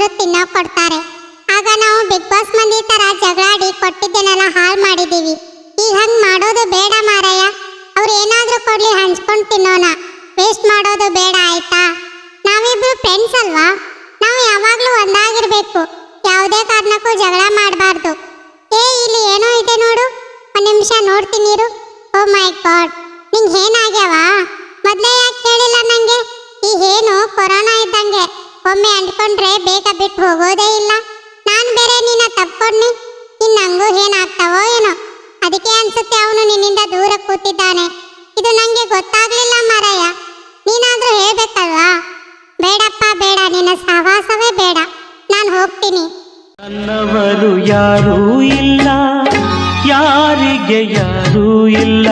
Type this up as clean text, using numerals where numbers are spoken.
ಏನಾದ್ರೂ ತಿನ್ನೋ ಕೊಡ್ತಾರೆ. ಆಗ ನಾವು ಬಿಗ್ ಬಾಸ್ ಮಂದಿ ತರ ಜಗಳಾಡಿ ಕೊಟ್ಟಿದ್ದನ್ನೆಲ್ಲ ಹಾಳು ಮಾಡಿದೀವಿ. ಈಗ ಹಂಗ್ ಮಾಡೋದು ಬೇಡ ಮಾರಯ್ಯ. ಅವ್ರು ಏನಾದ್ರೂ ಕೊಡ್ಲಿ ಹಂಚ್ಕೊಂಡು ತಿನ್ನೋಣ, ವೇಸ್ಟ್ ಮಾಡೋದು ಬೇಡ ಆಯ್ತಾ? ನಾವಿಬ್ರು ಫ್ರೆಂಡ್ಸ್ ಅಲ್ವಾ, ನಾವು ಯಾವಾಗ್ಲೂ ಒಂದಾಗಿರ್ಬೇಕು, ಯಾವುದೇ ಕಾರಣಕ್ಕೂ ಜಗಳ ಮಾಡಬಾರ್ದು. ಇಲ್ಲಿ ಏನೋ ಇದೆ ನೋಡು, ಒಂದ್ ನಿಮಿಷ ನೋಡ್ತೀನಿ ಇರು. ಓ ಮೈ ಗಾಡ್, ನಿಂಗೆ ಏನಾಗ್ಯಾವ? ಮೊದಲೇ ಯಾಕೆ ಹೇಳಿಲ್ಲ ನಂಗೆ? ಏನು ಕೊರೋನಾ ಇದ್ದಂಗೆ, ಒಮ್ಮೆ ಅಂಟ್ಕೊಂಡ್ರೆ ಬೇಗ ಬಿಟ್ಟು ಹೋಗೋದೇ ಇಲ್ಲ. ನಾನು ಬೇರೆ ನಿನ್ನ ತಪ್ಕೊಂಡ್ನಿ, ಇನ್ನು ನಂಗೂ ಏನಾಗ್ತಾವೋ ಏನೋ. ಅದಕ್ಕೆ ಅನ್ಸುತ್ತೆ ಅವನು ನಿನ್ನಿಂದ ದೂರ ಕೂತಿದ್ದಾನೆ. ಇದು ನಂಗೆ ಗೊತ್ತಾಗ್ಲಿಲ್ಲ ಮಾರಯ್ಯ, ನೀನಾದ್ರೂ ಹೇಳ್ಬೇಕಲ್ವಾ? ಬೇಡಪ್ಪ ಬೇಡ, ನಿನ್ನ ಸಹವಾಸವೇ ಬೇಡ, ನಾನು ಹೋಗ್ತೀನಿ. ನನ್ನವರು ಯಾರೂ ಇಲ್ಲ, ಯಾರಿಗೆ ಯಾರೂ ಇಲ್ಲ.